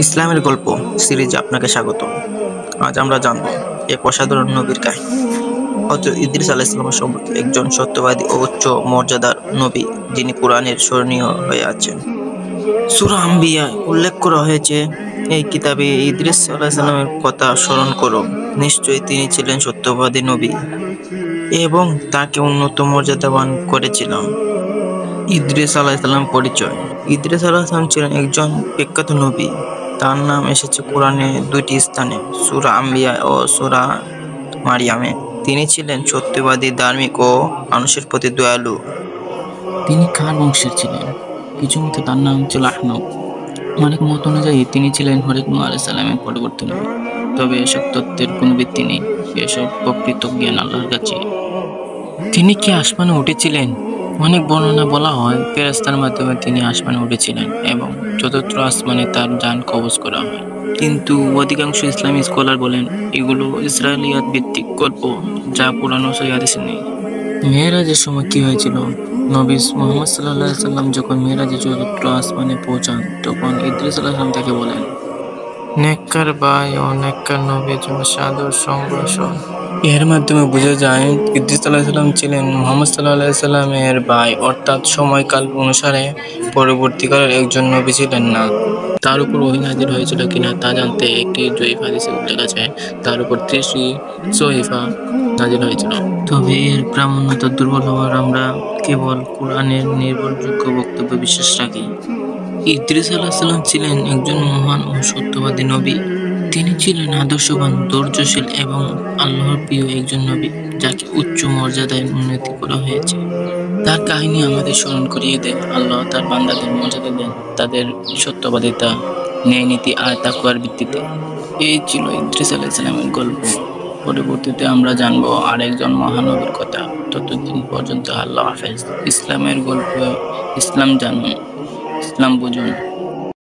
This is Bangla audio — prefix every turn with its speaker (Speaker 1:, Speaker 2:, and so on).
Speaker 1: ইসলামের গল্প সিরিজে আপনাকে স্বাগত। আজ আমরা জানব এক অসাধারণ নবীর কাহিনী। হযরত ইদ্রিস আলাইহিস সালাম সম্পর্কে একজন সত্যবাদী ও উচ্চ মর্যাদার নবী, যিনি কুরআনের স্মরণীয় হয়ে আছেন। সূরা আম্বিয়া উল্লেখ করা হয়েছে, এই কিতাবে ইদ্রিস আলাইহিস সালামের কথা স্মরণ করো, নিশ্চয়ই তিনি ছিলেন সত্যবাদী নবী এবং তাকে উন্নত মর্যাদাবান করেছিলাম। ইদ্রিস আলাইহিস সালাম পরিচয়। ইদ্রিস আলাইহিস সালাম ছিলেন একজন বিখ্যাত নবী। তার নাম এসেছে কোরআনে দুইটি স্থানে, সূরা আম্বিয়া ও সূরা মারিয়ামে। তিনি ছিলেন সত্যবাদী, ধার্মিক ও মানুষের প্রতি দয়ালু।
Speaker 2: তিনি কার বংশের ছিলেন? কিছু মতে তার নাম ছিল আহনব। অনেক মত অনুযায়ী তিনি ছিলেন হযরত নূহ আলাইহিস সালামের পরবর্তী নবী। তবে এসব তত্ত্বের কোনো ভিত্তি নেই, এসব প্রকৃত জ্ঞান আল্লাহর কাছে। তিনি কি আসমানে উঠেছিলেন? অনেক বর্ণনা বলা হয় ফেরেশতার মাধ্যমে তিনি আসমানে উঠেছিলেন এবং চতুর্থ আসমানে তার যান কবজ করা হয়। কিন্তু অধিকাংশ ইসলামী স্কলার বলেন এগুলো ইসরায়েলিয়াত ভিত্তিক গল্প, যা কোরআন ও সহিহ হাদিসে নেই। মেরাজের সময় কি হয়েছিল? নবী মুহাম্মদ সাল্লাল্লাহু আলাইহি সাল্লাম যখন মেরাজে চতুর্থ আসমানে পৌঁছান, তখন ইদ্রিস আলাইহিস সালাম তাকে বলেন,
Speaker 1: নেককার ভাই ও নেককার নবীর জন্য সাদর সংভাষণ।
Speaker 2: এর মাধ্যমে বোঝা যায় ইদ্রিস আলাইহিস সালাম ছিলেন মুহাম্মদ সাল্লাল্লাহু আলাইহি সাল্লামের ভাই, অর্থাৎ সময়কাল অনুসারে পরবর্তীকালের একজন নবী ছিলেন না। তার উপর ওহী নাযিল হয়েছিল কিনা তা জানতে একটি জয়ীফ হাদিসে উল্লেখ আছে, তার উপর 30টি সহিফা নাযিল হয়েছিল। তবে এর প্রামাণ্যতা দুর্বল হওয়ার আমরা কেবল কোরআনের নির্ভরযোগ্য বক্তব্য বিশ্বাস রাখি। ইদ্রিস আলাইহিস সালাম ছিলেন একজন মহান ও সত্যবাদী নবী। তিনি ছিলেন আদর্শবান, ধৈর্যশীল এবং আল্লাহর প্রিয় একজন নবী, যাকে উচ্চ মর্যাদায় উন্নতি করা হয়েছে। তার কাহিনী আমাদের স্মরণ করিয়ে দেয় আল্লাহ তার বান্দাদের মর্যাদা দেন তাদের সত্যবাদিতা, ন্যায় নীতি আর তাকওয়ার ভিত্তিতে। এই ছিল ইদ্রিস আলাইহিস সালামের গল্প। পরবর্তীতে আমরা জানবো আরেকজন মহানবীর কথা। ততদিন পর্যন্ত আল্লাহ হাফেজ। ইসলামের গল্প, ইসলাম জানুন, ইসলাম বুঝুন।